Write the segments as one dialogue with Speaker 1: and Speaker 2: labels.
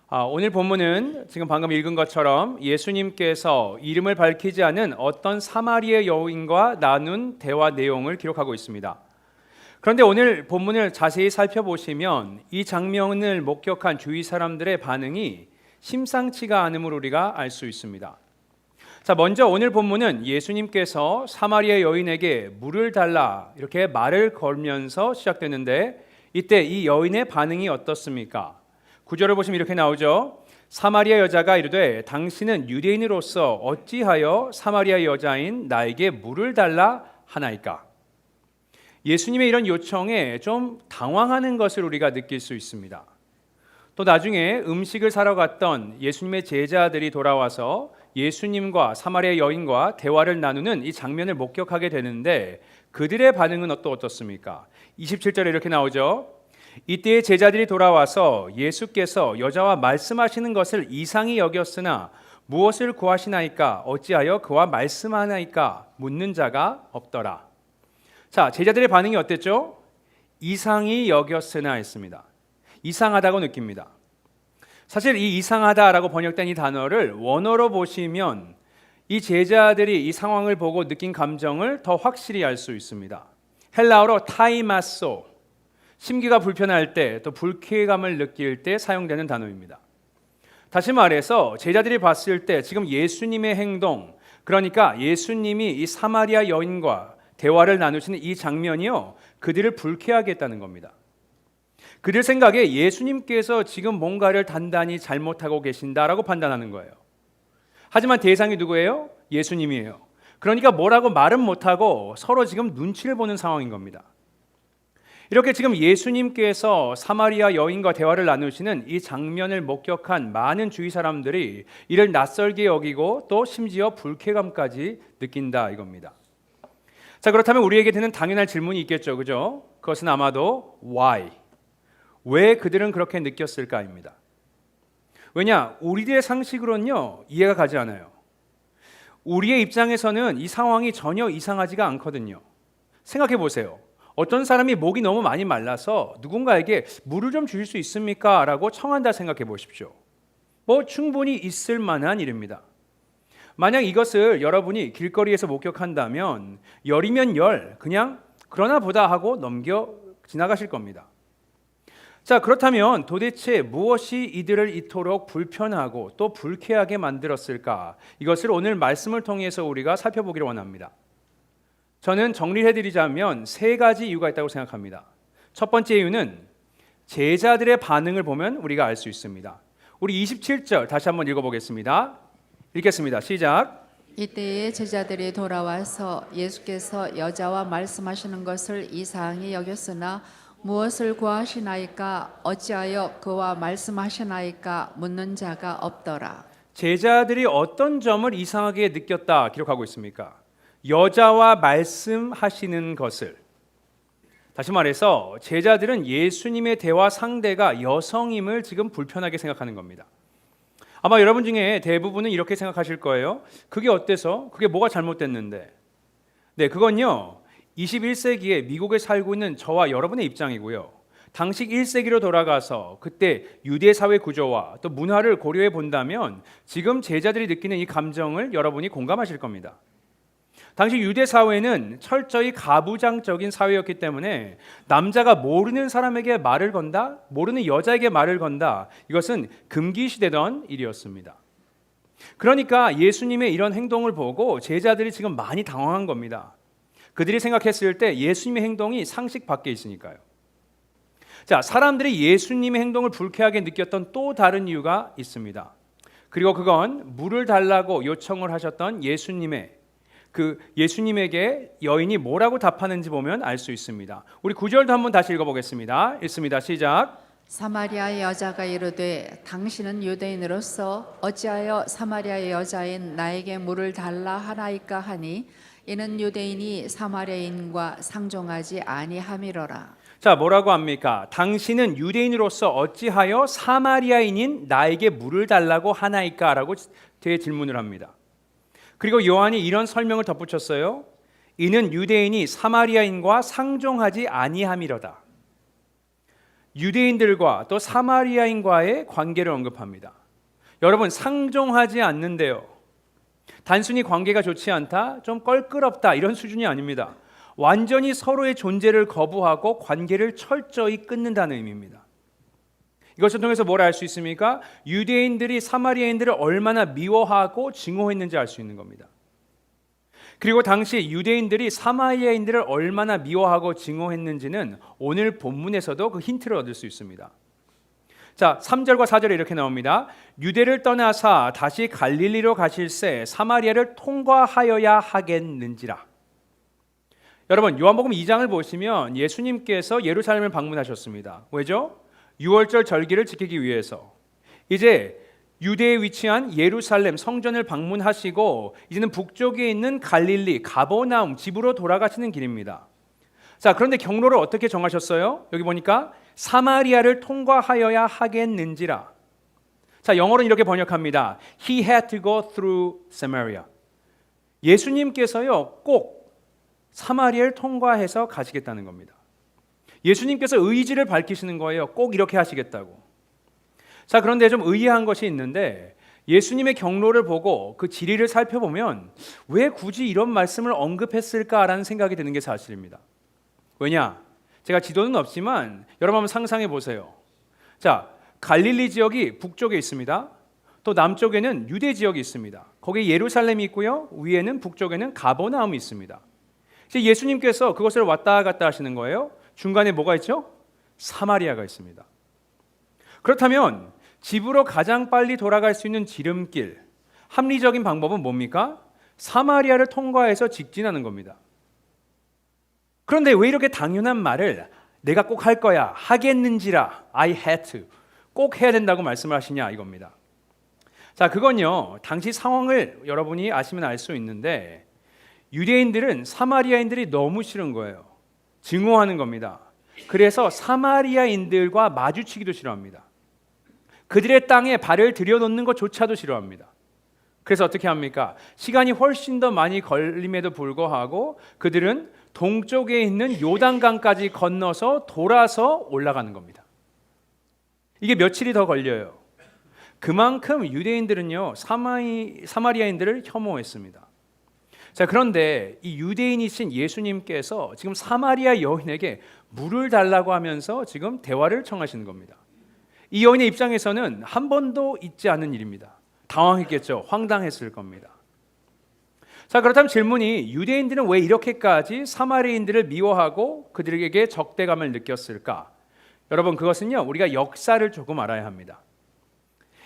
Speaker 1: 오늘 본문은 지금 방금 읽은 것처럼 예수님께서 이름을 밝히지 않은 어떤 사마리아 여인과 나눈 대화 내용을 기록하고 있습니다. 그런데 오늘 본문을 자세히 살펴보시면 이 장면을 목격한 주위 사람들의 반응이 심상치가 않음을 우리가 알 수 있습니다. 자, 먼저 오늘 본문은 예수님께서 사마리아 여인에게 물을 달라 이렇게 말을 걸면서 시작되는데 이때 이 여인의 반응이 어떻습니까? 구절을 보시면 이렇게 나오죠. 사마리아 여자가 이르되 당신은 유대인으로서 어찌하여 사마리아 여자인 나에게 물을 달라 하나이까? 예수님의 이런 요청에 좀 당황하는 것을 우리가 느낄 수 있습니다. 또 나중에 음식을 사러 갔던 예수님의 제자들이 돌아와서 예수님과 사마리아 여인과 대화를 나누는 이 장면을 목격하게 되는데 그들의 반응은 또 어떻습니까? 27절에 이렇게 나오죠. 이때의 제자들이 돌아와서 예수께서 여자와 말씀하시는 것을 이상히 여겼으나 무엇을 구하시나이까? 어찌하여 그와 말씀하나이까? 묻는 자가 없더라. 자, 제자들의 반응이 어땠죠? 이상히 여겼으나 했습니다. 이상하다고 느낍니다. 사실 이 이상하다라고 번역된 이 단어를 원어로 보시면 이 제자들이 이 상황을 보고 느낀 감정을 더 확실히 알 수 있습니다. 헬라어로 타이마소, 심기가 불편할 때 또 불쾌감을 느낄 때 사용되는 단어입니다. 다시 말해서 제자들이 봤을 때 지금 예수님의 행동, 그러니까 예수님이 이 사마리아 여인과 대화를 나누시는 이 장면이요, 그들을 불쾌하게 했다는 겁니다. 그들 생각에 예수님께서 지금 뭔가를 단단히 잘못하고 계신다라고 판단하는 거예요. 하지만 대상이 누구예요? 예수님이에요. 그러니까 뭐라고 말은 못하고 서로 지금 눈치를 보는 상황인 겁니다. 이렇게 지금 예수님께서 사마리아 여인과 대화를 나누시는 이 장면을 목격한 많은 주위 사람들이 이를 낯설게 여기고 또 심지어 불쾌감까지 느낀다 이겁니다. 자, 그렇다면 우리에게 드는 당연한 질문이 있겠죠, 그죠? 그것은 아마도 why? 왜 그들은 그렇게 느꼈을까입니다. 왜냐? 우리들의 상식으로는요, 이해가 가지 않아요. 우리의 입장에서는 이 상황이 전혀 이상하지가 않거든요. 생각해 보세요. 어떤 사람이 목이 너무 많이 말라서 누군가에게 물을 좀 주실 수 있습니까? 라고 청한다 생각해 보십시오. 충분히 있을 만한 일입니다. 만약 이것을 여러분이 길거리에서 목격한다면 열이면 열, 그냥 그러나 보다 하고 지나가실 겁니다. 자, 그렇다면 도대체 무엇이 이들을 이토록 불편하고 또 불쾌하게 만들었을까? 이것을 오늘 말씀을 통해서 우리가 살펴보기를 원합니다. 저는 정리를 해드리자면 세 가지 이유가 있다고 생각합니다. 첫 번째 이유는 제자들의 반응을 보면 우리가 알 수 있습니다. 우리 27절 다시 한번 읽어보겠습니다. 읽겠습니다. 시작.
Speaker 2: 이때의 제자들이 돌아와서 예수께서 여자와 말씀하시는 것을 이상히 여겼으나 무엇을 구하시나이까? 어찌하여 그와 말씀하시나이까? 묻는 자가 없더라.
Speaker 1: 제자들이 어떤 점을 이상하게 느꼈다 기록하고 있습니까? 여자와 말씀하시는 것을. 다시 말해서 제자들은 예수님의 대화 상대가 여성임을 지금 불편하게 생각하는 겁니다. 아마 여러분 중에 대부분은 이렇게 생각하실 거예요. 그게 어때서? 그게 뭐가 잘못됐는데? 네, 그건요, 21세기에 미국에 살고 있는 저와 여러분의 입장이고요. 당시 1세기로 돌아가서 그때 유대 사회 구조와 또 문화를 고려해 본다면 지금 제자들이 느끼는 이 감정을 여러분이 공감하실 겁니다. 당시 유대 사회는 철저히 가부장적인 사회였기 때문에 남자가 모르는 사람에게 말을 건다, 모르는 여자에게 말을 건다, 이것은 금기시되던 일이었습니다. 그러니까 예수님의 이런 행동을 보고 제자들이 지금 많이 당황한 겁니다. 그들이 생각했을 때 예수님의 행동이 상식 밖에 있으니까요. 자, 사람들이 예수님의 행동을 불쾌하게 느꼈던 또 다른 이유가 있습니다. 그리고 그건 물을 달라고 요청을 하셨던 예수님에게 여인이 뭐라고 답하는지 보면 알 수 있습니다. 우리 9절도 한번 다시 읽어보겠습니다. 읽습니다. 시작.
Speaker 2: 사마리아 여자가 이르되 당신은 유대인으로서 어찌하여 사마리아 여자인 나에게 물을 달라 하나이까 하니 이는 유대인이 사마리아인과 상종하지 아니함이로라.
Speaker 1: 자, 뭐라고 합니까? 당신은 유대인으로서 어찌하여 사마리아인인 나에게 물을 달라고 하나이까? 라고 질문을 합니다. 그리고 요한이 이런 설명을 덧붙였어요. 이는 유대인이 사마리아인과 상종하지 아니함이로다. 유대인들과 또 사마리아인과의 관계를 언급합니다. 여러분, 상종하지 않는데요. 단순히 관계가 좋지 않다, 좀 껄끄럽다 이런 수준이 아닙니다. 완전히 서로의 존재를 거부하고 관계를 철저히 끊는다는 의미입니다. 이것을 통해서 뭘 알 수 있습니까? 유대인들이 사마리아인들을 얼마나 미워하고 증오했는지 알 수 있는 겁니다. 그리고 당시 유대인들이 사마리아인들을 얼마나 미워하고 증오했는지는 오늘 본문에서도 그 힌트를 얻을 수 있습니다. 자, 3절과 4절에 이렇게 나옵니다. 유대를 떠나사 다시 갈릴리로 가실새 사마리아를 통과하여야 하겠는지라. 여러분, 요한복음 2장을 보시면 예수님께서 예루살렘을 방문하셨습니다. 왜죠? 6월절 절기를 지키기 위해서. 이제 유대에 위치한 예루살렘 성전을 방문하시고 이제는 북쪽에 있는 갈릴리 가버나움 집으로 돌아가시는 길입니다. 자, 그런데 경로를 어떻게 정하셨어요? 여기 보니까 사마리아를 통과하여야 하겠는지라. 자, 영어로는 이렇게 번역합니다. He had to go through Samaria. 예수님께서요 꼭 사마리아를 통과해서 가시겠다는 겁니다. 예수님께서 의지를 밝히시는 거예요. 꼭 이렇게 하시겠다고. 자, 그런데 좀 의아한 것이 있는데 예수님의 경로를 보고 그 지리를 살펴보면 왜 굳이 이런 말씀을 언급했을까라는 생각이 드는 게 사실입니다. 왜냐? 제가 지도는 없지만 여러분 한번 상상해 보세요. 자, 갈릴리 지역이 북쪽에 있습니다. 또 남쪽에는 유대 지역이 있습니다. 거기에 예루살렘이 있고요. 위에는 북쪽에는 가버나움이 있습니다. 예수님께서 그것을 왔다 갔다 하시는 거예요. 중간에 뭐가 있죠? 사마리아가 있습니다. 그렇다면 집으로 가장 빨리 돌아갈 수 있는 지름길, 합리적인 방법은 뭡니까? 사마리아를 통과해서 직진하는 겁니다. 그런데 왜 이렇게 당연한 말을 내가 꼭 할 거야, 하겠는지라, I had to, 꼭 해야 된다고 말씀을 하시냐 이겁니다. 자, 그건요 당시 상황을 여러분이 아시면 알 수 있는데 유대인들은 사마리아인들이 너무 싫은 거예요. 증오하는 겁니다. 그래서 사마리아인들과 마주치기도 싫어합니다. 그들의 땅에 발을 들여놓는 것조차도 싫어합니다. 그래서 어떻게 합니까? 시간이 훨씬 더 많이 걸림에도 불구하고 그들은 동쪽에 있는 요단강까지 건너서 돌아서 올라가는 겁니다. 이게 며칠이 더 걸려요. 그만큼 유대인들은요 사마리아인들을 혐오했습니다. 자, 그런데 이 유대인이신 예수님께서 지금 사마리아 여인에게 물을 달라고 하면서 지금 대화를 청하시는 겁니다. 이 여인의 입장에서는 한 번도 있지 않은 일입니다. 당황했겠죠. 황당했을 겁니다. 자, 그렇다면 질문이 유대인들은 왜 이렇게까지 사마리아인들을 미워하고 그들에게 적대감을 느꼈을까? 여러분, 그것은요 우리가 역사를 조금 알아야 합니다.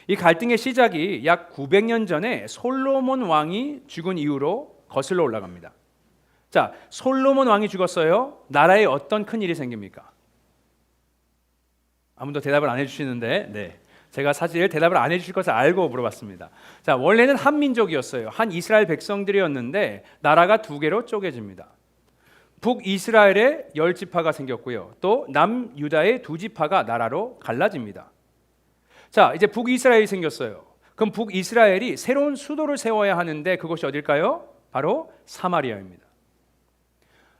Speaker 1: 이 갈등의 시작이 약 900년 전에 솔로몬 왕이 죽은 이후로 거슬러 올라갑니다. 자, 솔로몬 왕이 죽었어요. 나라에 어떤 큰 일이 생깁니까? 아무도 대답을 안 해주시는데, 제가 사실 대답을 안 해주실 것을 알고 물어봤습니다. 자, 원래는 한 민족이었어요. 한 이스라엘 백성들이었는데 나라가 두 개로 쪼개집니다. 북이스라엘에 10지파가 생겼고요. 또 남유다의 2지파가 나라로 갈라집니다. 자, 이제 북이스라엘이 생겼어요. 그럼 북이스라엘이 새로운 수도를 세워야 하는데 그것이 어딜까요? 바로 사마리아입니다.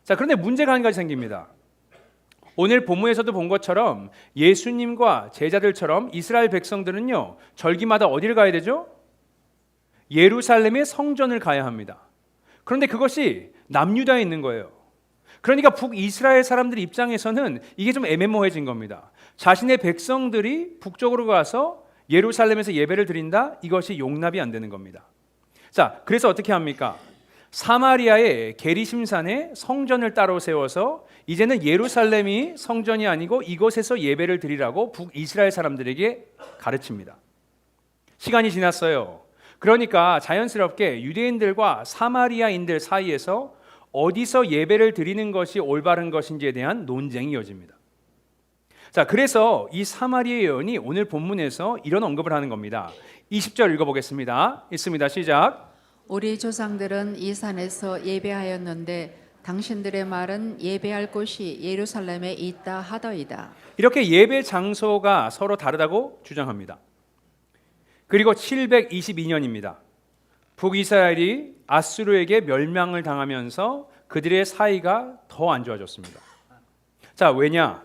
Speaker 1: 자, 그런데 문제가 한 가지 생깁니다. 오늘 본문에서도 본 것처럼 예수님과 제자들처럼 이스라엘 백성들은요 절기마다 어디를 가야 되죠? 예루살렘의 성전을 가야 합니다. 그런데 그것이 남유다에 있는 거예요. 그러니까 북이스라엘 사람들 입장에서는 이게 좀 애매모호해진 겁니다. 자신의 백성들이 북쪽으로 가서 예루살렘에서 예배를 드린다? 이것이 용납이 안 되는 겁니다. 자, 그래서 어떻게 합니까? 사마리아의 게리심산에 성전을 따로 세워서 이제는 예루살렘이 성전이 아니고 이곳에서 예배를 드리라고 북이스라엘 사람들에게 가르칩니다. 시간이 지났어요. 그러니까 자연스럽게 유대인들과 사마리아인들 사이에서 어디서 예배를 드리는 것이 올바른 것인지에 대한 논쟁이 이어집니다. 자, 그래서 이 사마리아 여인이 오늘 본문에서 이런 언급을 하는 겁니다. 20절 읽어보겠습니다. 있습니다. 시작.
Speaker 2: 우리 조상들은 이 산에서 예배하였는데 당신들의 말은 예배할 곳이 예루살렘에 있다 하더이다.
Speaker 1: 이렇게 예배 장소가 서로 다르다고 주장합니다. 그리고 722년입니다. 북이스라엘이 아수르에게 멸망을 당하면서 그들의 사이가 더 안 좋아졌습니다. 자, 왜냐?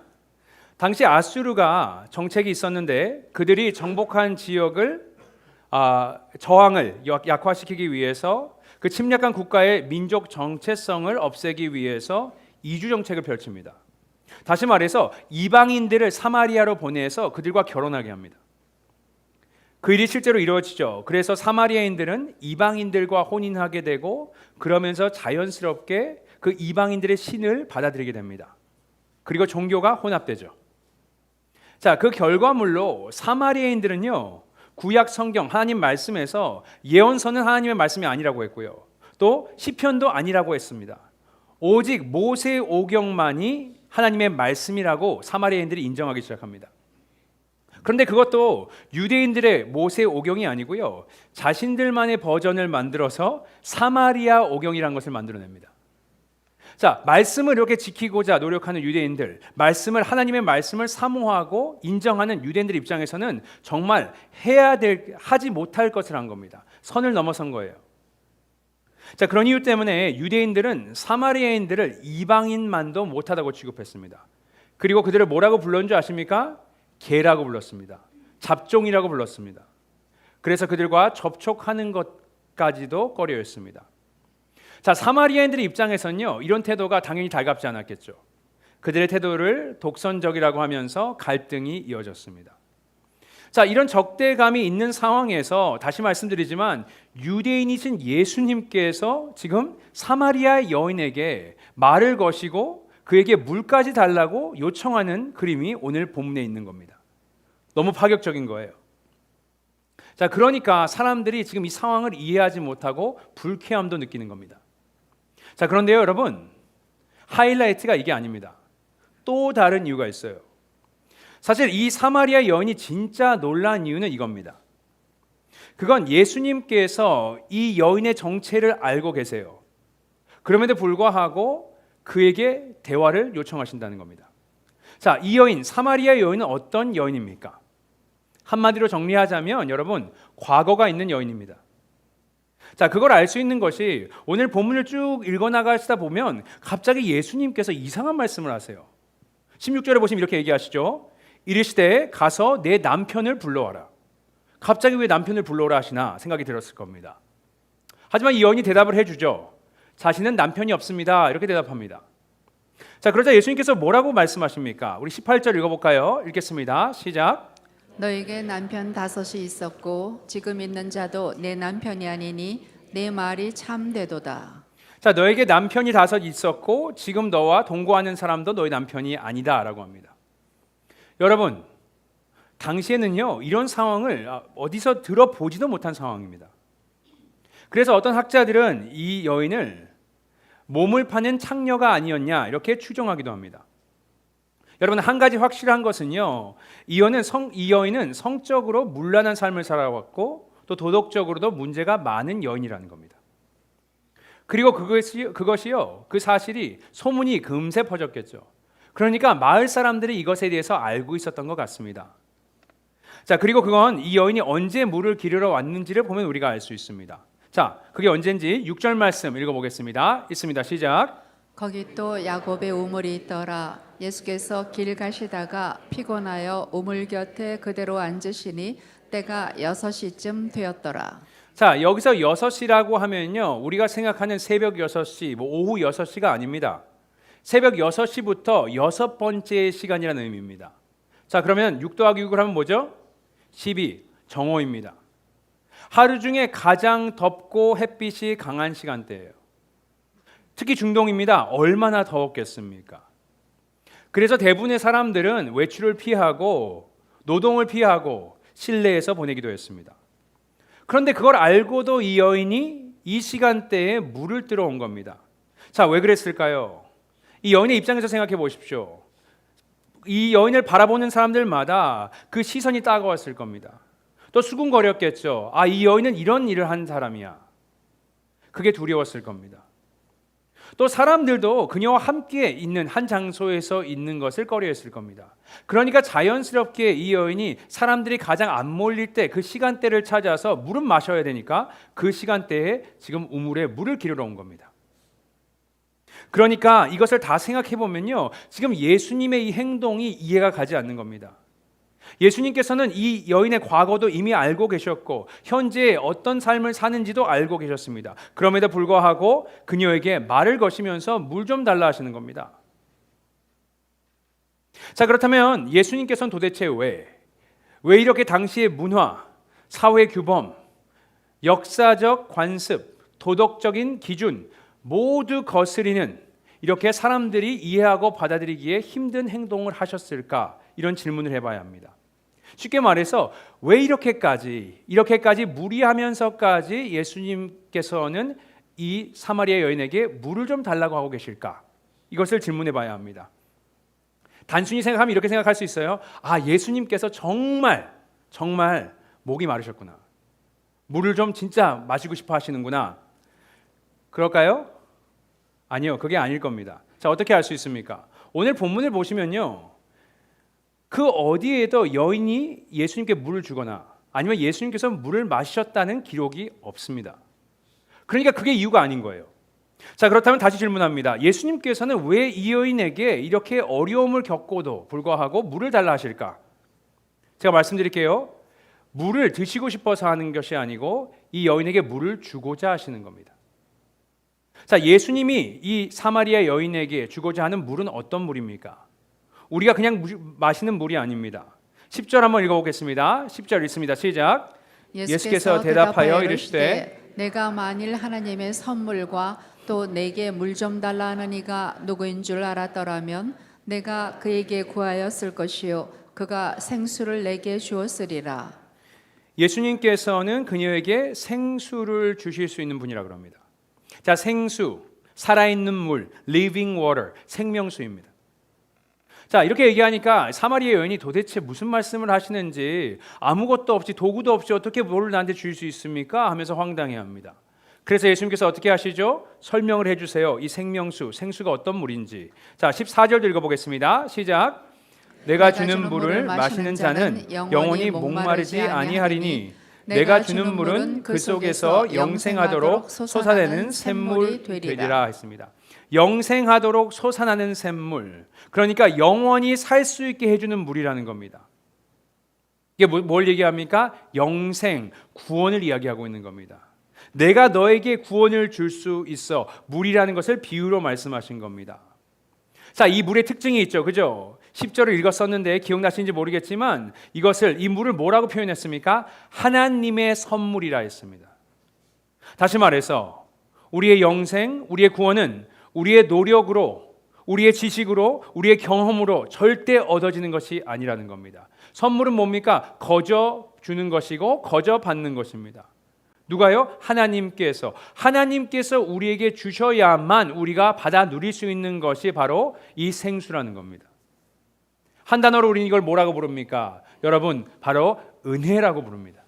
Speaker 1: 당시 아수르가 정책이 있었는데 그들이 정복한 지역을 저항을 약화시키기 위해서 그 침략한 국가의 민족 정체성을 없애기 위해서 이주 정책을 펼칩니다. 다시 말해서 이방인들을 사마리아로 보내서 그들과 결혼하게 합니다. 그 일이 실제로 이루어지죠. 그래서 사마리아인들은 이방인들과 혼인하게 되고 그러면서 자연스럽게 그 이방인들의 신을 받아들이게 됩니다. 그리고 종교가 혼합되죠. 자, 그 결과물로 사마리아인들은요, 구약 성경 하나님 말씀에서 예언서는 하나님의 말씀이 아니라고 했고요. 또 시편도 아니라고 했습니다. 오직 모세 오경만이 하나님의 말씀이라고 사마리아인들이 인정하기 시작합니다. 그런데 그것도 유대인들의 모세 오경이 아니고요. 자신들만의 버전을 만들어서 사마리아 오경이라는 것을 만들어냅니다. 자, 말씀을 이렇게 지키고자 노력하는 유대인들, 하나님의 말씀을 사모하고 인정하는 유대인들 입장에서는 정말 하지 못할 것을 한 겁니다. 선을 넘어선 거예요. 자, 그런 이유 때문에 유대인들은 사마리아인들을 이방인만도 못하다고 취급했습니다. 그리고 그들을 뭐라고 불렀는 줄 아십니까? 개라고 불렀습니다. 잡종이라고 불렀습니다. 그래서 그들과 접촉하는 것까지도 꺼려했습니다. 자, 사마리아인들의 입장에서는요, 이런 태도가 당연히 달갑지 않았겠죠. 그들의 태도를 독선적이라고 하면서 갈등이 이어졌습니다. 자, 이런 적대감이 있는 상황에서 다시 말씀드리지만 유대인이신 예수님께서 지금 사마리아 여인에게 말을 거시고 그에게 물까지 달라고 요청하는 그림이 오늘 본문에 있는 겁니다. 너무 파격적인 거예요. 자, 그러니까 사람들이 지금 이 상황을 이해하지 못하고 불쾌함도 느끼는 겁니다. 자, 그런데요, 여러분, 하이라이트가 이게 아닙니다. 또 다른 이유가 있어요. 사실 이 사마리아 여인이 진짜 놀란 이유는 이겁니다. 그건 예수님께서 이 여인의 정체를 알고 계세요. 그럼에도 불구하고 그에게 대화를 요청하신다는 겁니다. 자, 이 여인, 사마리아 여인은 어떤 여인입니까? 한마디로 정리하자면 여러분, 과거가 있는 여인입니다. 자, 그걸 알 수 있는 것이 오늘 본문을 쭉 읽어나가시다 보면 갑자기 예수님께서 이상한 말씀을 하세요. 16절에 보시면 이렇게 얘기하시죠. 이르시되 가서 내 남편을 불러와라. 갑자기 왜 남편을 불러오라 하시나 생각이 들었을 겁니다. 하지만 이 여인이 대답을 해주죠. 자신은 남편이 없습니다. 이렇게 대답합니다. 자, 그러자 예수님께서 뭐라고 말씀하십니까? 우리 18절 읽어볼까요? 읽겠습니다. 시작.
Speaker 2: 너에게 남편 5이 있었고 지금 있는 자도 내 남편이 아니니 내 말이 참되도다.
Speaker 1: 자, 너에게 남편이 5 있었고 지금 너와 동거하는 사람도 너의 남편이 아니다 라고 합니다. 여러분, 당시에는요, 이런 상황을 어디서 들어보지도 못한 상황입니다. 그래서 어떤 학자들은 이 여인을 몸을 파는 창녀가 아니었냐 이렇게 추정하기도 합니다. 여러분, 한 가지 확실한 것은요, 이 여인은 성적으로 문란한 삶을 살아왔고 또 도덕적으로도 문제가 많은 여인이라는 겁니다. 그리고 그것이요, 그 사실이 소문이 금세 퍼졌겠죠. 그러니까 마을 사람들이 이것에 대해서 알고 있었던 것 같습니다. 자, 그리고 그건 이 여인이 언제 물을 기르러 왔는지를 보면 우리가 알 수 있습니다. 자, 그게 언젠지 6절 말씀 읽어보겠습니다. 있습니다. 시작.
Speaker 2: 거기 또 야곱의 우물이 있더라. 예수께서 길 가시다가 피곤하여 우물 곁에 그대로 앉으시니 때가 6시쯤 되었더라.
Speaker 1: 자, 여기서 6시라고 하면요, 우리가 생각하는 새벽 6시, 오후 6시가 아닙니다. 새벽 6시부터 6번째 시간이라는 의미입니다. 자, 그러면 6 더하기 6을 하면 뭐죠? 12, 정오입니다. 하루 중에 가장 덥고 햇빛이 강한 시간대예요. 특히 중동입니다. 얼마나 더웠겠습니까? 그래서 대부분의 사람들은 외출을 피하고 노동을 피하고 실내에서 보내기도 했습니다. 그런데 그걸 알고도 이 여인이 이 시간대에 물을 뜨러 온 겁니다. 자, 왜 그랬을까요? 이 여인의 입장에서 생각해 보십시오. 이 여인을 바라보는 사람들마다 그 시선이 따가웠을 겁니다. 또 수군거렸겠죠. 아, 이 여인은 이런 일을 한 사람이야. 그게 두려웠을 겁니다. 또 사람들도 그녀와 함께 있는 한 장소에서 있는 것을 꺼려했을 겁니다. 그러니까 자연스럽게 이 여인이 사람들이 가장 안 몰릴 때 그 시간대를 찾아서 물은 마셔야 되니까 그 시간대에 지금 우물에 물을 기르러 온 겁니다. 그러니까 이것을 다 생각해 보면요, 지금 예수님의 이 행동이 이해가 가지 않는 겁니다. 예수님께서는 이 여인의 과거도 이미 알고 계셨고 현재 어떤 삶을 사는지도 알고 계셨습니다. 그럼에도 불구하고 그녀에게 말을 거시면서 물 좀 달라 하시는 겁니다. 자, 그렇다면 예수님께서는 도대체 왜 이렇게 당시의 문화, 사회 규범, 역사적 관습, 도덕적인 기준 모두 거스리는 이렇게 사람들이 이해하고 받아들이기에 힘든 행동을 하셨을까? 이런 질문을 해봐야 합니다. 쉽게 말해서 왜 이렇게까지 무리하면서까지 예수님께서는 이 사마리아 여인에게 물을 좀 달라고 하고 계실까? 이것을 질문해봐야 합니다. 단순히 생각하면 이렇게 생각할 수 있어요. 아, 예수님께서 정말 목이 마르셨구나. 물을 좀 진짜 마시고 싶어 하시는구나. 그럴까요? 아니요, 그게 아닐 겁니다. 자, 어떻게 알 수 있습니까? 오늘 본문을 보시면요, 그 어디에도 여인이 예수님께 물을 주거나 아니면 예수님께서 물을 마셨다는 기록이 없습니다. 그러니까 그게 이유가 아닌 거예요. 자, 그렇다면 다시 질문합니다. 예수님께서는 왜 이 여인에게 이렇게 어려움을 겪고도 불구하고 물을 달라 하실까? 제가 말씀드릴게요. 물을 드시고 싶어서 하는 것이 아니고 이 여인에게 물을 주고자 하시는 겁니다. 자, 예수님이 이 사마리아 여인에게 주고자 하는 물은 어떤 물입니까? 우리가 그냥 마시는 물이 아닙니다. 10절 한번 읽어보겠습니다. 10절 읽습니다. 시작. 예수께서 대답하여 이르시되
Speaker 2: 내가 만일 하나님의 선물과 또 내게 물 좀 달라 하는 이가 누구인 줄 알았더라면 내가 그에게 구하였을 것이요 그가 생수를 내게 주었으리라.
Speaker 1: 예수님께서는 그녀에게 생수를 주실 수 있는 분이라고 합니다. 자, 생수, 살아있는 물, living water, 생명수입니다. 자, 이렇게 얘기하니까 사마리아 여인이 도대체 무슨 말씀을 하시는지 아무것도 없이 도구도 없이 어떻게 물을 나한테 줄 수 있습니까? 하면서 황당해합니다. 그래서 예수님께서 어떻게 하시죠? 설명을 해주세요. 이 생명수, 생수가 어떤 물인지. 자, 14절 읽어보겠습니다. 시작. 내가 주는 물을 마시는 자는 영원히 목마르지 아니하리니 내가 주는 물은 그 속에서 영생하도록 솟아내는 샘물이 되리라 했습니다. 영생하도록 솟아나는 샘물, 그러니까 영원히 살 수 있게 해주는 물이라는 겁니다. 이게 뭘 얘기합니까? 영생, 구원을 이야기하고 있는 겁니다. 내가 너에게 구원을 줄 수 있어. 물이라는 것을 비유로 말씀하신 겁니다. 자, 이 물의 특징이 있죠, 그죠? 10절을 읽었었는데 기억나시는지 모르겠지만 이 물을 뭐라고 표현했습니까? 하나님의 선물이라 했습니다. 다시 말해서 우리의 영생, 우리의 구원은 우리의 노력으로, 우리의 지식으로, 우리의 경험으로 절대 얻어지는 것이 아니라는 겁니다. 선물은 뭡니까? 거저 주는 것이고 거저 받는 것입니다. 누가요? 하나님께서 우리에게 주셔야만 우리가 받아 누릴 수 있는 것이 바로 이 생수라는 겁니다. 한 단어로 우리는 이걸 뭐라고 부릅니까? 여러분, 바로 은혜라고 부릅니다.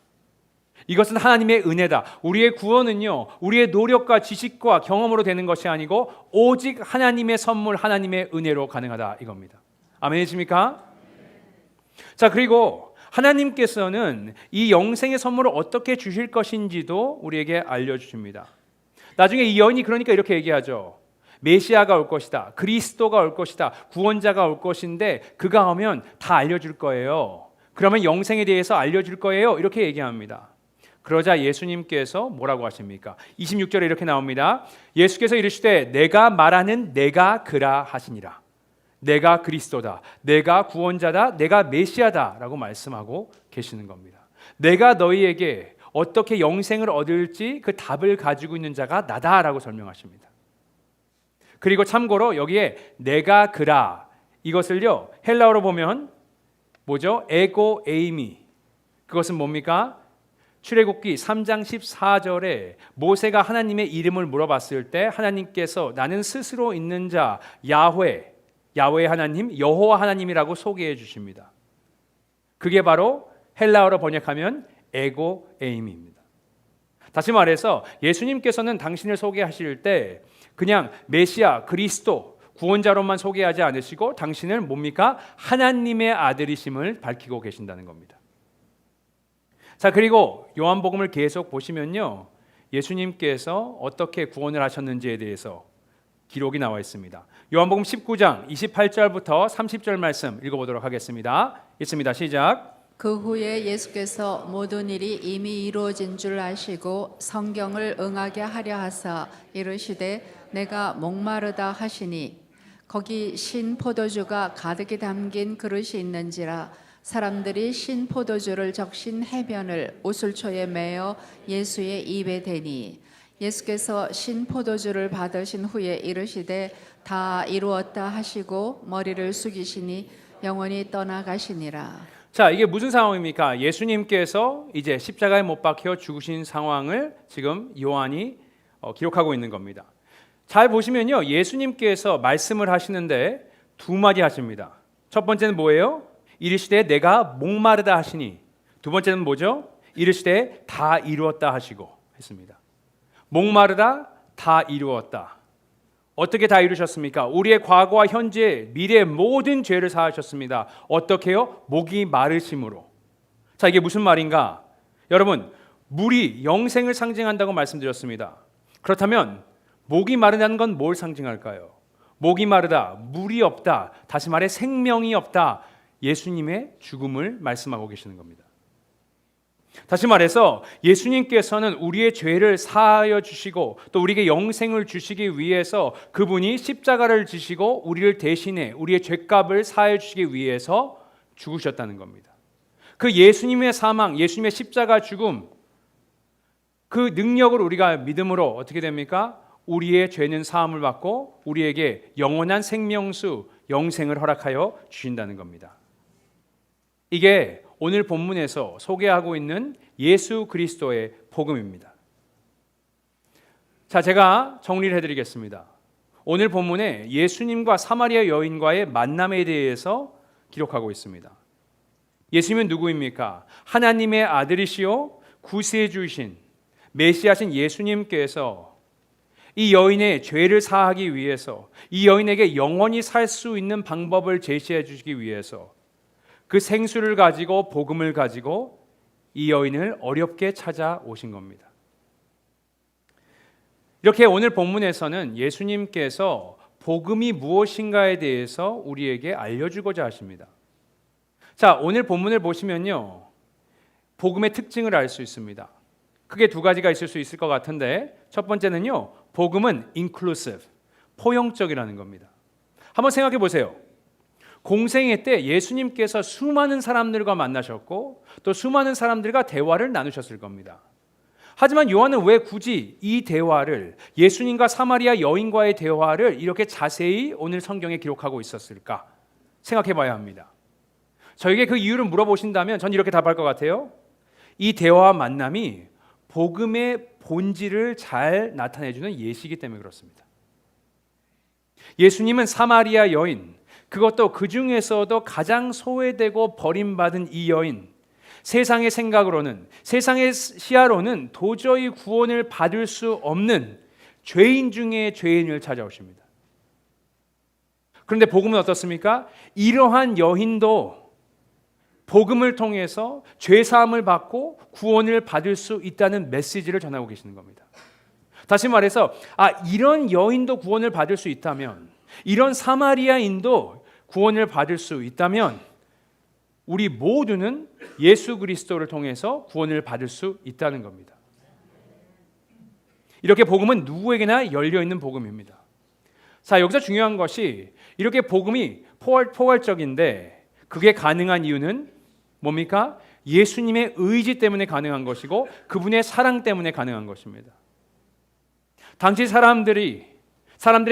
Speaker 1: 이것은 하나님의 은혜다. 우리의 구원은요, 우리의 노력과 지식과 경험으로 되는 것이 아니고 오직 하나님의 선물, 하나님의 은혜로 가능하다 이겁니다. 아멘이십니까? 자, 그리고 하나님께서는 이 영생의 선물을 어떻게 주실 것인지도 우리에게 알려주십니다. 나중에 이 여인이 그러니까 이렇게 얘기하죠. 메시아가 올 것이다. 그리스도가 올 것이다. 구원자가 올 것인데 그가 오면 다 알려줄 거예요. 그러면 영생에 대해서 알려줄 거예요. 이렇게 얘기합니다. 그러자 예수님께서 뭐라고 하십니까? 26절에 이렇게 나옵니다. 예수께서 이르시되 내가 말하는 내가 그라 하시니라. 내가 그리스도다. 내가 구원자다. 내가 메시아다. 라고 말씀하고 계시는 겁니다. 내가 너희에게 어떻게 영생을 얻을지 그 답을 가지고 있는 자가 나다라고 설명하십니다. 그리고 참고로 여기에 내가 그라 이것을요 헬라어로 보면 뭐죠? 에고 에이미. 그것은 뭡니까? 출애굽기 3장 14절에 모세가 하나님의 이름을 물어봤을 때 하나님께서 나는 스스로 있는 자 야훼 하나님, 여호와 하나님이라고 소개해 주십니다. 그게 바로 헬라어로 번역하면 에고 에이미입니다. 다시 말해서 예수님께서는 당신을 소개하실 때 그냥 메시아, 그리스도, 구원자로만 소개하지 않으시고 당신을 뭡니까? 하나님의 아들이심을 밝히고 계신다는 겁니다. 자, 그리고 요한복음을 계속 보시면요, 예수님께서 어떻게 구원을 하셨는지에 대해서 기록이 나와 있습니다. 요한복음 19장 28절부터 30절 말씀 읽어보도록 하겠습니다. 있습니다. 시작.
Speaker 2: 그 후에 예수께서 모든 일이 이미 이루어진 줄 아시고 성경을 응하게 하려 하사 이르시되 내가 목마르다 하시니 거기 신 포도주가 가득히 담긴 그릇이 있는지라 사람들이 신 포도주를 적신 해변을 오술초에 매어 예수의 입에 대니 예수께서 신 포도주를 받으신 후에 이르시되 다 이루었다 하시고 머리를 숙이시니 영원히 떠나가시니라.
Speaker 1: 자, 이게 무슨 상황입니까? 예수님께서 이제 십자가에 못 박혀 죽으신 상황을 지금 요한이 기록하고 있는 겁니다. 잘 보시면요, 예수님께서 말씀을 하시는데 두 마디 하십니다. 첫 번째는 뭐예요? 이르시되 내가 목마르다 하시니. 두 번째는 뭐죠? 이르시되 다 이루었다 하시고 했습니다. 목마르다, 다 이루었다. 어떻게 다 이루셨습니까? 우리의 과거와 현재, 미래의 모든 죄를 사하셨습니다. 어떻게요? 목이 마르심으로. 자, 이게 무슨 말인가? 여러분, 물이 영생을 상징한다고 말씀드렸습니다. 그렇다면 목이 마르다는 건 뭘 상징할까요? 목이 마르다, 물이 없다, 다시 말해 생명이 없다. 예수님의 죽음을 말씀하고 계시는 겁니다. 다시 말해서 예수님께서는 우리의 죄를 사하여 주시고 또 우리에게 영생을 주시기 위해서 그분이 십자가를 지시고 우리를 대신해 우리의 죄값을 사하여 주시기 위해서 죽으셨다는 겁니다. 그 예수님의 사망, 예수님의 십자가 죽음, 그 능력을 우리가 믿음으로 어떻게 됩니까? 우리의 죄는 사함을 받고 우리에게 영원한 생명수, 영생을 허락하여 주신다는 겁니다. 이게 오늘 본문에서 소개하고 있는 예수 그리스도의 복음입니다. 자, 제가 정리를 해드리겠습니다. 오늘 본문에 예수님과 사마리아 여인과의 만남에 대해서 기록하고 있습니다. 예수님은 누구입니까? 하나님의 아들이시요 구세주이신 메시아신 예수님께서 이 여인의 죄를 사하기 위해서 이 여인에게 영원히 살 수 있는 방법을 제시해 주시기 위해서 그 생수를 가지고 복음을 가지고 이 여인을 어렵게 찾아오신 겁니다. 이렇게 오늘 본문에서는 예수님께서 복음이 무엇인가에 대해서 우리에게 알려주고자 하십니다. 자, 오늘 본문을 보시면요, 복음의 특징을 알 수 있습니다. 크게 두 가지가 있을 수 있을 것 같은데 첫 번째는요, 복음은 inclusive, 포용적이라는 겁니다. 한번 생각해 보세요. 공생애 때 예수님께서 수많은 사람들과 만나셨고 또 수많은 사람들과 대화를 나누셨을 겁니다. 하지만 요한은 왜 굳이 이 대화를, 예수님과 사마리아 여인과의 대화를 이렇게 자세히 오늘 성경에 기록하고 있었을까 생각해 봐야 합니다. 저에게 그 이유를 물어보신다면 전 이렇게 답할 것 같아요. 이 대화와 만남이 복음의 본질을 잘 나타내주는 예시이기 때문에 그렇습니다. 예수님은 사마리아 여인, 그것도 그 중에서도 가장 소외되고 버림받은 이 여인, 세상의 생각으로는, 세상의 시야로는 도저히 구원을 받을 수 없는 죄인 중에 죄인을 찾아오십니다. 그런데 복음은 어떻습니까? 이러한 여인도 복음을 통해서 죄사함을 받고 구원을 받을 수 있다는 메시지를 전하고 계시는 겁니다. 다시 말해서 이런 여인도 구원을 받을 수 있다면, 이런 사마리아인도 구원을 받을 수 있다면 우리 모두는 예수 그리스도를 통해서 구원을 받을 수 있다는 겁니다. 이렇게 복음은 누구에게나 열려있는 복음입니다. 자, 여기서 중요한 것이 이렇게 복음이 포괄적인데 그게 가능한 이유는 뭡니까? 예수님의 의지 때문에 가능한 것이고 그분의 사랑 때문에 가능한 것입니다. 당시 사람들의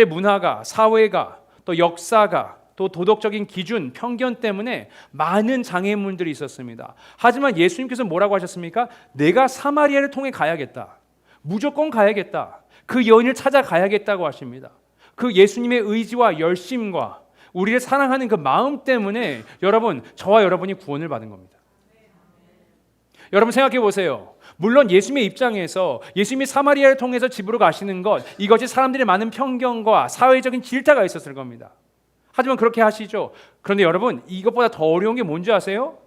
Speaker 1: 문화가, 사회가, 또 역사가, 또 도덕적인 기준, 편견 때문에 많은 장애물들이 있었습니다. 하지만 예수님께서 뭐라고 하셨습니까? 내가 사마리아를 통해 가야겠다. 무조건 가야겠다. 그 여인을 찾아가야겠다고 하십니다. 그 예수님의 의지와 열심과 우리를 사랑하는 그 마음 때문에 여러분, 저와 여러분이 구원을 받은 겁니다. 여러분 생각해 보세요. 물론 예수님의 입장에서 예수님이 사마리아를 통해서 집으로 가시는 것, 이것이 사람들의 많은 편견과 사회적인 질타가 있었을 겁니다. 하지만 그렇게 하시죠. 그런데 여러분, 이것보다 더 어려운 게 뭔지 아세요?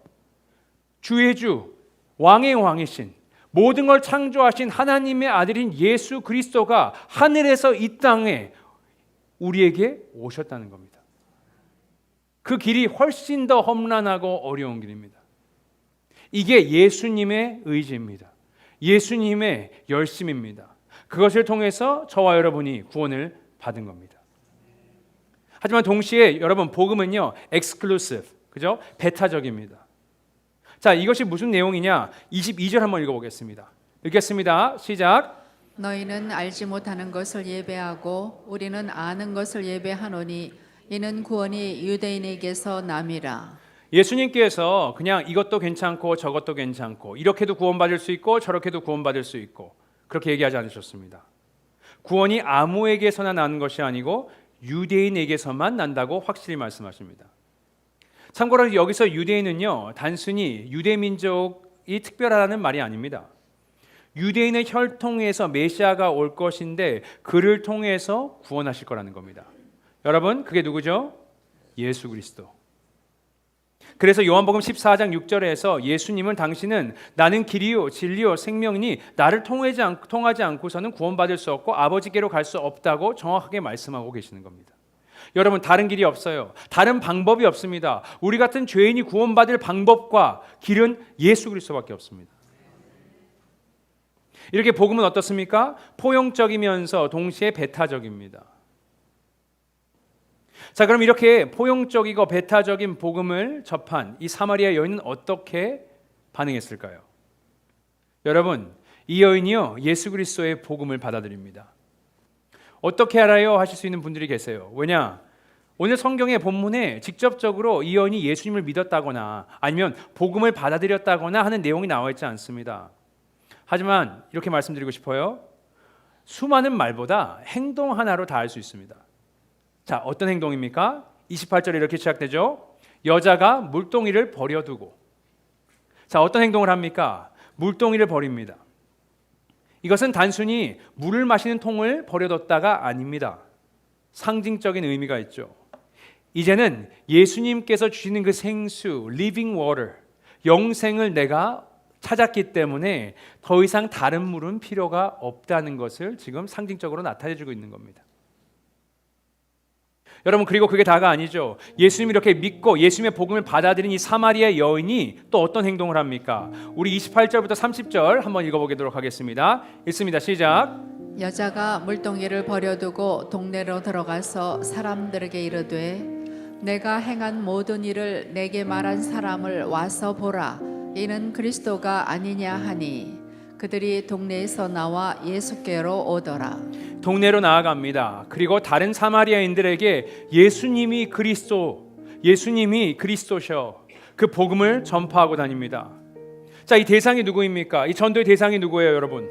Speaker 1: 주의 주, 왕의 왕이신, 모든 걸 창조하신 하나님의 아들인 예수 그리스도가 하늘에서 이 땅에 우리에게 오셨다는 겁니다. 그 길이 훨씬 더 험난하고 어려운 길입니다. 이게 예수님의 의지입니다. 예수님의 열심입니다. 그것을 통해서 저와 여러분이 구원을 받은 겁니다. 하지만 동시에 여러분 복음은요 exclusive, 그죠? 배타적입니다. 자, 이것이 무슨 내용이냐? 22절 한번 읽어보겠습니다. 읽겠습니다. 시작.
Speaker 2: 너희는 알지 못하는 것을 예배하고 우리는 아는 것을 예배하노니 이는 구원이 유대인에게서 남이라.
Speaker 1: 예수님께서 그냥 이것도 괜찮고 저것도 괜찮고 이렇게도 구원받을 수 있고 저렇게도 구원받을 수 있고 그렇게 얘기하지 않으셨습니다. 구원이 아무에게서나 나는 것이 아니고 유대인에게서만 난다고 확실히 말씀하십니다. 참고로 여기서 유대인은요 단순히 유대민족이 특별하다는 말이 아닙니다. 유대인의 혈통에서 메시아가 올 것인데 그를 통해서 구원하실 거라는 겁니다. 여러분, 그게 누구죠? 예수 그리스도. 그래서 요한복음 14장 6절에서 예수님은 당신은 나는 길이요 진리요 생명이니 나를 통하지 않고서는 구원받을 수 없고 아버지께로 갈 수 없다고 정확하게 말씀하고 계시는 겁니다. 여러분, 다른 길이 없어요. 다른 방법이 없습니다. 우리 같은 죄인이 구원받을 방법과 길은 예수 그리스도밖에 없습니다. 이렇게 복음은 어떻습니까? 포용적이면서 동시에 배타적입니다. 자, 그럼 이렇게 포용적이고 배타적인 복음을 접한 이 사마리아 여인은 어떻게 반응했을까요? 여러분, 이 여인이요 예수 그리스도의 복음을 받아들입니다. 어떻게 알아요? 하실 수 있는 분들이 계세요. 왜냐? 오늘 성경의 본문에 직접적으로 이 여인이 예수님을 믿었다거나 아니면 복음을 받아들였다거나 하는 내용이 나와 있지 않습니다. 하지만 이렇게 말씀드리고 싶어요. 수많은 말보다 행동 하나로 다 알 수 있습니다. 자, 어떤 행동입니까? 28절에 이렇게 시작되죠. 여자가 물동이를 버려두고. 자, 어떤 행동을 합니까? 물동이를 버립니다. 이것은 단순히 물을 마시는 통을 버려뒀다가 아닙니다. 상징적인 의미가 있죠. 이제는 예수님께서 주시는 그 생수, living water, 영생을 내가 찾았기 때문에 더 이상 다른 물은 필요가 없다는 것을 지금 상징적으로 나타내주고 있는 겁니다. 여러분, 그리고 그게 다가 아니죠. 예수님 이렇게 믿고 예수님의 복음을 받아들인 이 사마리아 여인이 또 어떤 행동을 합니까? 우리 28절부터 30절 한번 읽어보도록 하겠습니다. 읽습니다. 시작.
Speaker 2: 여자가 물동이를 버려두고 동네로 들어가서 사람들에게 이르되 내가 행한 모든 일을 내게 말한 사람을 와서 보라. 이는 그리스도가 아니냐 하니 그들이 동네에서 나와 예수께로 오더라.
Speaker 1: 동네로 나아갑니다. 그리고 다른 사마리아인들에게 예수님이 그리스도셔. 그 복음을 전파하고 다닙니다. 자, 이 대상이 누구입니까? 이 전도의 대상이 누구예요, 여러분?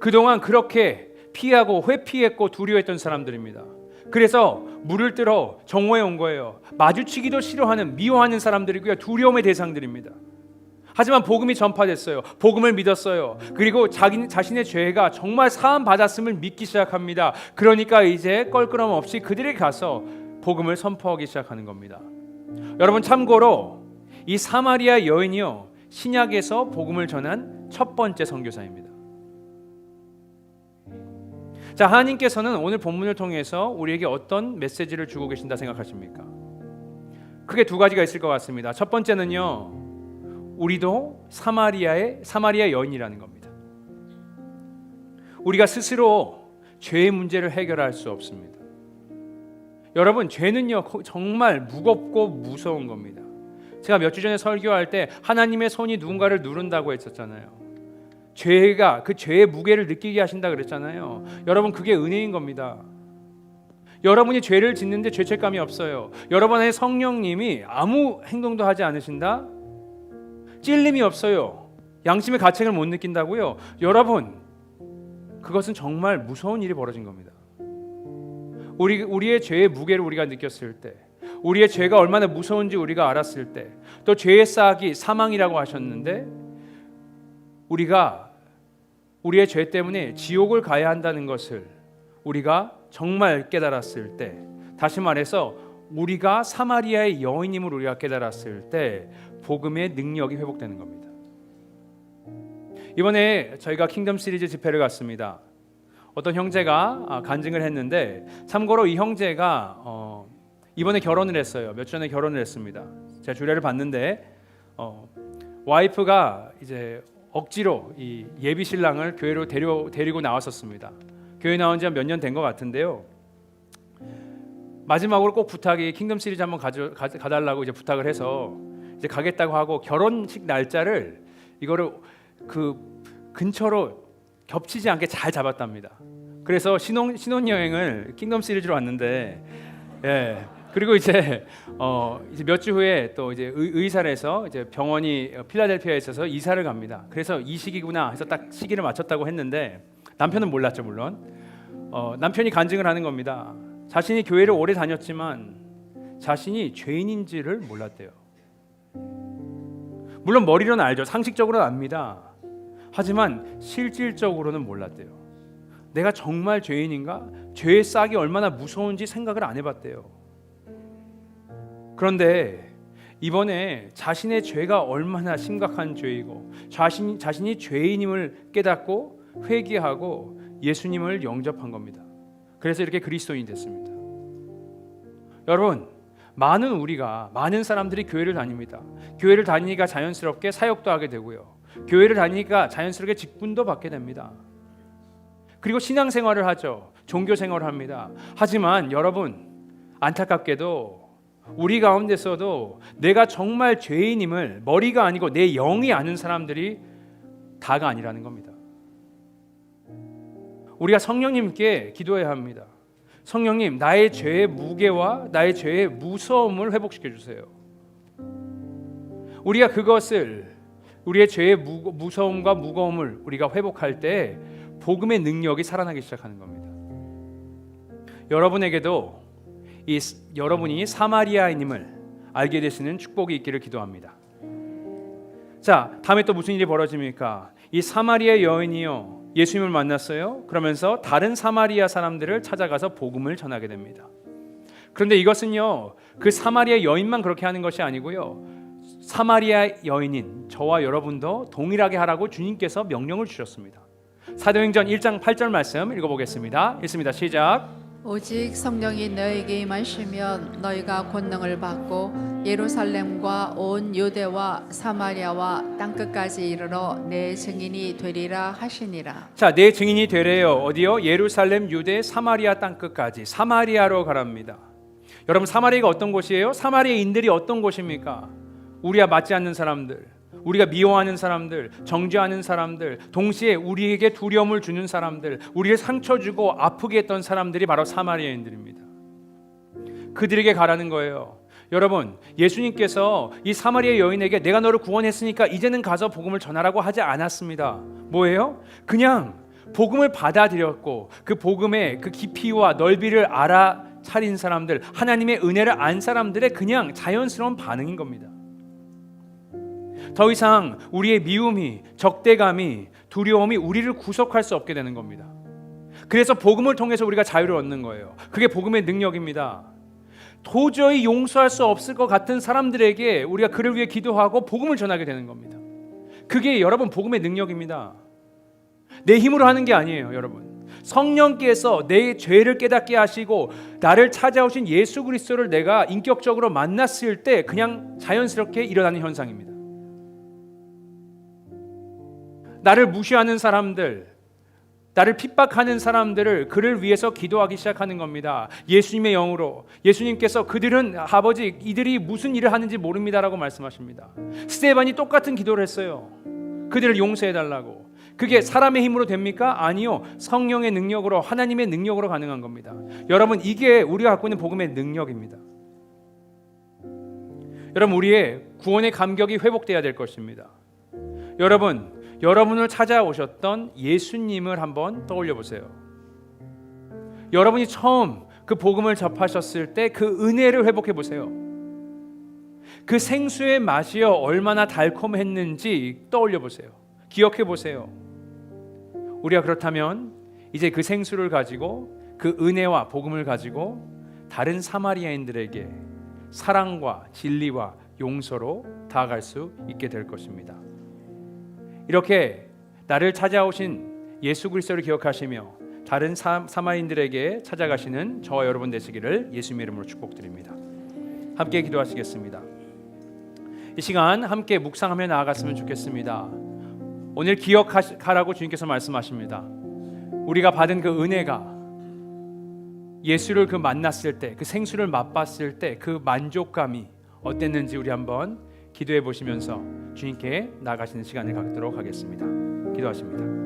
Speaker 1: 그동안 그렇게 피하고 회피했고 두려워했던 사람들입니다. 그래서 물을 뜨러 정오에 온 거예요. 마주치기도 싫어하는, 미워하는 사람들이고요. 두려움의 대상들입니다. 하지만 복음이 전파됐어요. 복음을 믿었어요. 그리고 자신의 죄가 정말 사함 받았음을 믿기 시작합니다. 그러니까 이제 껄끄럼 없이 그들에게 가서 복음을 선포하기 시작하는 겁니다. 여러분, 참고로 이 사마리아 여인이요 신약에서 복음을 전한 첫 번째 선교사입니다. 자, 하나님께서는 오늘 본문을 통해서 우리에게 어떤 메시지를 주고 계신다 생각하십니까? 크게 두 가지가 있을 것 같습니다. 첫 번째는요, 우리도 사마리아 여인이라는 겁니다. 우리가 스스로 죄의 문제를 해결할 수 없습니다. 여러분, 죄는요 정말 무겁고 무서운 겁니다. 제가 몇 주 전에 설교할 때 하나님의 손이 누군가를 누른다고 했었잖아요. 그 죄의 무게를 느끼게 하신다 그랬잖아요. 여러분, 그게 은혜인 겁니다. 여러분이 죄를 짓는데 죄책감이 없어요. 여러분 안에 성령님이 아무 행동도 하지 않으신다? 찔림이 없어요. 양심의 가책을 못 느낀다고요? 여러분, 그것은 정말 무서운 일이 벌어진 겁니다. 우리의 죄의 무게를 우리가 느꼈을 때, 우리의 죄가 얼마나 무서운지 우리가 알았을 때, 또 죄의 싹이 사망이라고 하셨는데 우리가 우리의 죄 때문에 지옥을 가야 한다는 것을 우리가 정말 깨달았을 때, 다시 말해서 우리가 사마리아의 여인임을 우리가 깨달았을 때 복음의 능력이 회복되는 겁니다. 이번에 저희가 킹덤 시리즈 집회를 갔습니다. 어떤 형제가 간증을 했는데, 참고로 이 형제가 이번에 결혼을 했어요. 몇 주 전에 결혼을 했습니다. 제가 주례를 봤는데 와이프가 이제 억지로 이 예비 신랑을 교회로 데리고 나왔었습니다. 교회 나온 지 몇 년 된 것 같은데요. 마지막으로 꼭 부탁이 킹덤 시리즈 한번 가달라고 이제 부탁을 해서 이제 가겠다고 하고, 결혼식 날짜를 이거를 그 근처로 겹치지 않게 잘 잡았답니다. 그래서 신혼여행을 킹덤 시리즈로 왔는데, 예. 그리고 이제 몇 주 후에 또 이제 의사를 해서 이제 병원이 필라델피아에 있어서 이사를 갑니다. 그래서 이 시기구나 해서 딱 시기를 맞췄다고 했는데, 남편은 몰랐죠, 물론. 남편이 간증을 하는 겁니다. 자신이 교회를 오래 다녔지만 자신이 죄인인지를 몰랐대요. 물론 머리로는 알죠. 상식적으로는 압니다. 하지만 실질적으로는 몰랐대요. 내가 정말 죄인인가? 죄의 싹이 얼마나 무서운지 생각을 안 해봤대요. 그런데 이번에 자신의 죄가 얼마나 심각한 죄이고 자신이 죄인임을 깨닫고 회개하고 예수님을 영접한 겁니다. 그래서 이렇게 그리스도인이 됐습니다. 여러분, 많은 사람들이 교회를 다닙니다. 교회를 다니니까 자연스럽게 사역도 하게 되고요. 교회를 다니니까 자연스럽게 직분도 받게 됩니다. 그리고 신앙생활을 하죠. 종교생활을 합니다. 하지만 여러분, 안타깝게도 우리 가운데서도 내가 정말 죄인임을 머리가 아니고 내 영이 아는 사람들이 다가 아니라는 겁니다. 우리가 성령님께 기도해야 합니다. 성령님, 나의 죄의 무게와 나의 죄의 무서움을 회복시켜 주세요. 우리가 그것을, 우리의 죄의 무서움과 무거움을 우리가 회복할 때 복음의 능력이 살아나기 시작하는 겁니다. 여러분에게도 여러분이 사마리아인임을 알게 되시는 축복이 있기를 기도합니다. 자, 다음에 또 무슨 일이 벌어집니까? 이 사마리아 여인이요, 예수님을 만났어요. 그러면서 다른 사마리아 사람들을 찾아가서 복음을 전하게 됩니다. 그런데 이것은요, 그 사마리아 여인만 그렇게 하는 것이 아니고요, 사마리아 여인인 저와 여러분도 동일하게 하라고 주님께서 명령을 주셨습니다. 사도행전 1장 8절 말씀 읽어보겠습니다. 읽습니다. 시작.
Speaker 2: 오직 성령이 너에게 임하시면 너희가 권능을 받고 예루살렘과 온 유대와 사마리아와 땅끝까지 이르러 내 증인이 되리라 하시니라.
Speaker 1: 자, 내 증인이 되래요. 어디요? 예루살렘, 유대, 사마리아 땅끝까지. 사마리아로 가랍니다. 여러분, 사마리아가 어떤 곳이에요? 사마리아인들이 어떤 곳입니까? 우리와 맞지 않는 사람들, 우리가 미워하는 사람들, 정죄하는 사람들, 동시에 우리에게 두려움을 주는 사람들, 우리를 상처 주고 아프게 했던 사람들이 바로 사마리아인들입니다. 그들에게 가라는 거예요. 여러분, 예수님께서 이 사마리아 여인에게 내가 너를 구원했으니까 이제는 가서 복음을 전하라고 하지 않았습니다. 뭐예요? 그냥 복음을 받아들였고 그 복음의 그 깊이와 넓이를 알아차린 사람들, 하나님의 은혜를 안 사람들의 그냥 자연스러운 반응인 겁니다. 더 이상 우리의 미움이, 적대감이, 두려움이 우리를 구속할 수 없게 되는 겁니다. 그래서 복음을 통해서 우리가 자유를 얻는 거예요. 그게 복음의 능력입니다. 도저히 용서할 수 없을 것 같은 사람들에게 우리가 그를 위해 기도하고 복음을 전하게 되는 겁니다. 그게 여러분 복음의 능력입니다. 내 힘으로 하는 게 아니에요, 여러분. 성령께서 내 죄를 깨닫게 하시고 나를 찾아오신 예수 그리스도를 내가 인격적으로 만났을 때 그냥 자연스럽게 일어나는 현상입니다. 나를 무시하는 사람들, 나를 핍박하는 사람들을 그를 위해서 기도하기 시작하는 겁니다. 예수님의 영으로. 예수님께서 그들은 아버지 이들이 무슨 일을 하는지 모릅니다라고 말씀하십니다. 스데반이 똑같은 기도를 했어요. 그들을 용서해달라고. 그게 사람의 힘으로 됩니까? 아니요. 성령의 능력으로, 하나님의 능력으로 가능한 겁니다. 여러분, 이게 우리가 갖고 있는 복음의 능력입니다. 여러분, 우리의 구원의 감격이 회복돼야 될 것입니다. 여러분을 찾아오셨던 예수님을 한번 떠올려 보세요. 여러분이 처음 그 복음을 접하셨을 때 그 은혜를 회복해 보세요. 그 생수의 맛이요 얼마나 달콤했는지 떠올려 보세요. 기억해 보세요. 우리가 그렇다면 이제 그 생수를 가지고, 그 은혜와 복음을 가지고 다른 사마리아인들에게 사랑과 진리와 용서로 다가갈 수 있게 될 것입니다. 이렇게 나를 찾아오신 예수 그리스도를 기억하시며 다른 사마리인들에게 찾아가시는 저와 여러분 되시기를 예수님의 이름으로 축복드립니다. 함께 기도하시겠습니다. 이 시간 함께 묵상하며 나아갔으면 좋겠습니다. 오늘 기억하라고 주님께서 말씀하십니다. 우리가 받은 그 은혜가 예수를 만났을 때, 그 생수를 맛봤을 때 그 만족감이 어땠는지 우리 한번 기도해 보시면서 주님께 나아가시는 시간을 갖도록 하겠습니다. 기도하십니다.